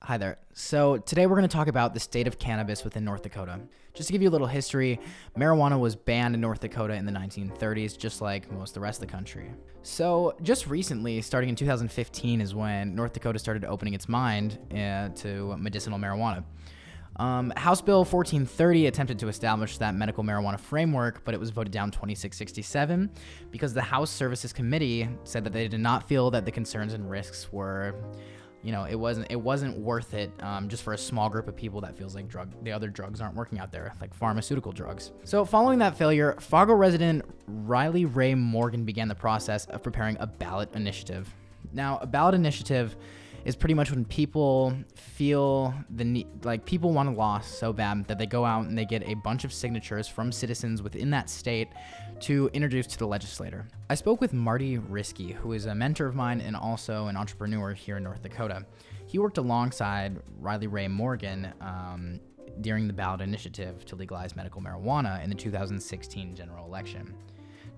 Hi there. So today we're going to talk about the state of cannabis within North Dakota. Just to give you a little history, marijuana was banned in North Dakota in the 1930s, just like most of the rest of the country. So just recently, starting in 2015, is when North Dakota started opening its mind to medicinal marijuana. House Bill 1430 attempted to establish that medical marijuana framework, but it was voted down 2667 because the House Services Committee said that they did not feel that the concerns and risks were, it wasn't worth it just for a small group of people that feels like the other drugs aren't working out there, like pharmaceutical drugs. So following that failure, Fargo resident Riley Ray Morgan began the process of preparing a ballot initiative. Now, a ballot initiative is pretty much when people feel the need, like people want a law so bad that they go out and they get a bunch of signatures from citizens within that state to introduce to the legislator. I spoke with Marty Risky, who is a mentor of mine and also an entrepreneur here in North Dakota. He worked alongside Riley Ray Morgan during the ballot initiative to legalize medical marijuana in the 2016 general election.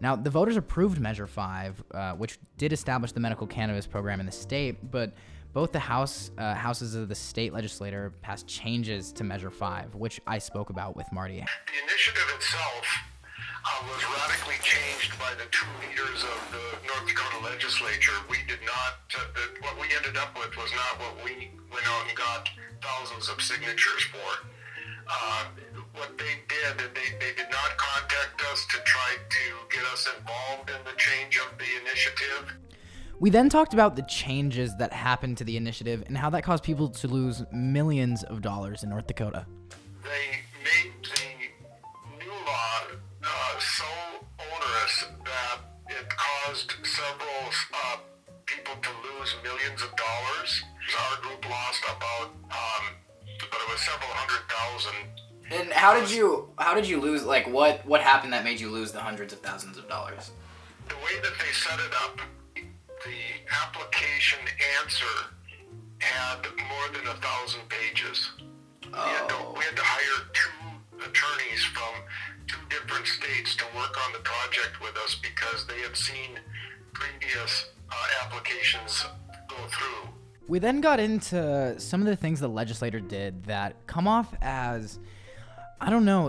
Now, the voters approved Measure 5, which did establish the medical cannabis program in the state, but both the houses of the state legislature passed changes to Measure 5, which I spoke about with Marty. The initiative itself was radically changed by the two leaders of the North Dakota legislature. We did not, what we ended up with was not what we went out and got thousands of signatures for. What they did, they did not contact us to try to get us involved in the change of the initiative. We then talked about the changes that happened to the initiative and how that caused people to lose millions of dollars in North Dakota. They made the new law so onerous that it caused several people to lose millions of dollars. Our group lost about, but it was several hundred thousand. And how did you lose, like what happened that made you lose the hundreds of thousands of dollars? The way that they set it up, the application answer had more than 1,000 pages. Oh. We had to hire two attorneys from two different states to work on the project with us because they had seen previous applications go through. We then got into some of the things the legislator did that come off as,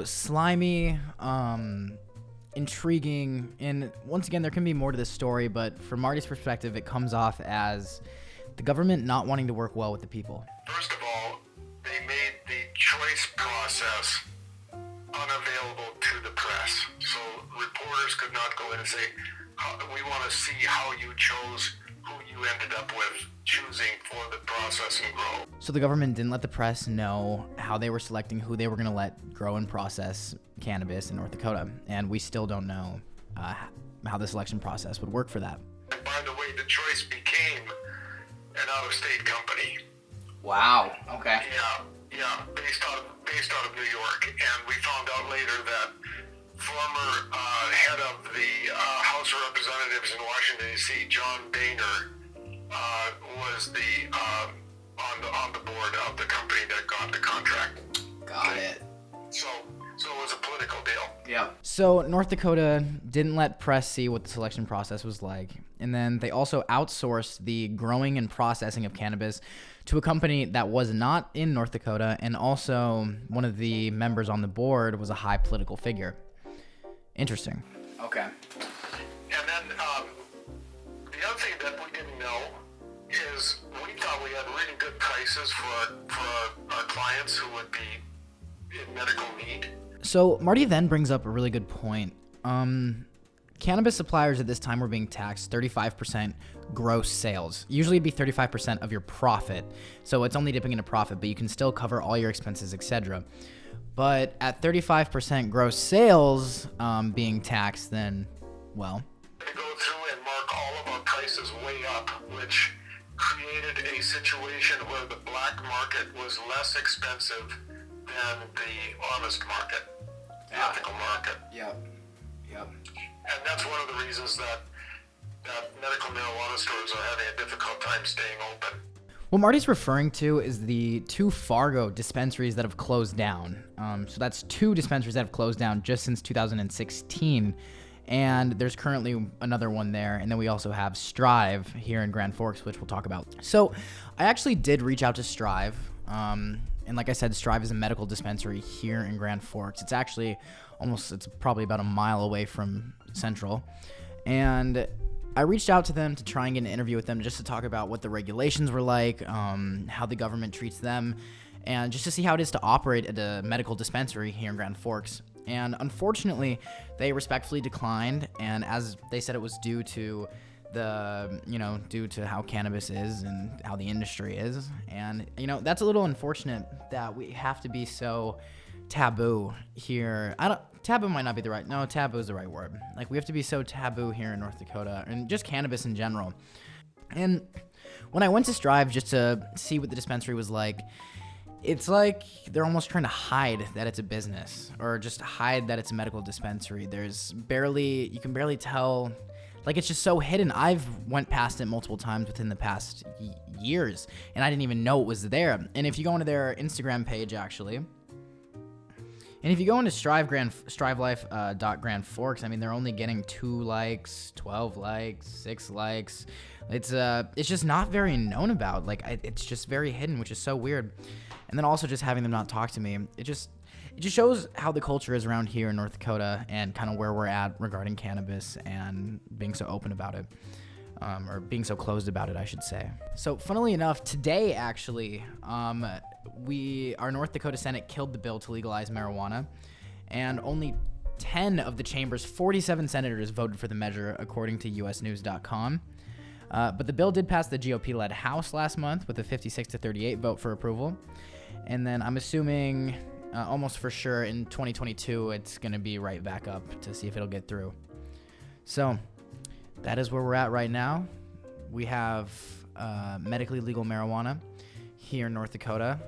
slimy, intriguing, and once again, there can be more to this story, but from Marty's perspective, it comes off as the government not wanting to work well with the people. First of all, they made the choice process unavailable to the press. So reporters could not go in and say, we want to see how you chose who you ended up with choosing for the process and grow. So the government didn't let the press know how they were selecting who they were going to let grow and process cannabis in North Dakota, and we still don't know how the selection process would work for that. And by the way, the choice became an out-of-state company. Wow. Okay. Yeah, based out of New York, and we found out later that former head of the House of Representatives in Washington D.C., John Boehner, was on the board of the company that got the contract. Got it. So it was a political deal. Yeah. So North Dakota didn't let press see what the selection process was like, and then they also outsourced the growing and processing of cannabis to a company that was not in North Dakota, and also one of the members on the board was a high political figure. Interesting. Okay. And then the other thing that we didn't know is we thought we had really good prices for our clients who would be in medical need. So Marty then brings up a really good point. Cannabis suppliers at this time were being taxed 35% gross sales. Usually it'd be 35% of your profit. So it's only dipping into profit, but you can still cover all your expenses, etc. But at 35% gross sales being taxed, then, well. To go through and mark all of our prices way up, which created a situation where the black market was less expensive than the honest market, the ethical market. Yep. And that's one of the reasons that medical marijuana stores are having a difficult time staying open. What Marty's referring to is the two Fargo dispensaries that have closed down. So that's two dispensaries that have closed down just since 2016. And there's currently another one there. And then we also have Strive here in Grand Forks, which we'll talk about. So I actually did reach out to Strive. And like I said, Strive is a medical dispensary here in Grand Forks. It's actually it's probably about a mile away from Central. And I reached out to them to try and get an interview with them just to talk about what the regulations were like, how the government treats them, and just to see how it is to operate at a medical dispensary here in Grand Forks. And unfortunately, they respectfully declined, and as they said, it was due to how cannabis is and how the industry is. And, that's a little unfortunate that we have to be so taboo here. Taboo might not be taboo is the right word. Like, we have to be so taboo here in North Dakota, and just cannabis in general. And when I went to Strive just to see what the dispensary was like, it's like they're almost trying to hide that it's a business, or just hide that it's a medical dispensary. You can barely tell. Like, it's just so hidden. I've went past it multiple times within the past years, and I didn't even know it was there. And if you go into their Instagram page, actually, and if you go into strivelife.Grand Forks, I mean, they're only getting 2 likes, 12 likes, 6 likes. It's just not very known about. Like, it's just very hidden, which is so weird. And then also just having them not talk to me, it just shows how the culture is around here in North Dakota, and kind of where we're at regarding cannabis and being so open about it, or being so closed about it, I should say. So funnily enough, today actually, our North Dakota Senate killed the bill to legalize marijuana, and only 10 of the chamber's 47 senators voted for the measure, according to usnews.com. But the bill did pass the GOP-led House last month with a 56-38 vote for approval. And then I'm assuming almost for sure in 2022 it's going to be right back up to see if it'll get through. So that is where we're at right now. We have medically legal marijuana here in North Dakota.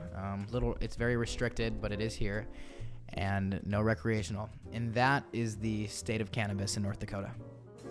It's very restricted, but it is here, and no recreational. And that is the state of cannabis in North Dakota.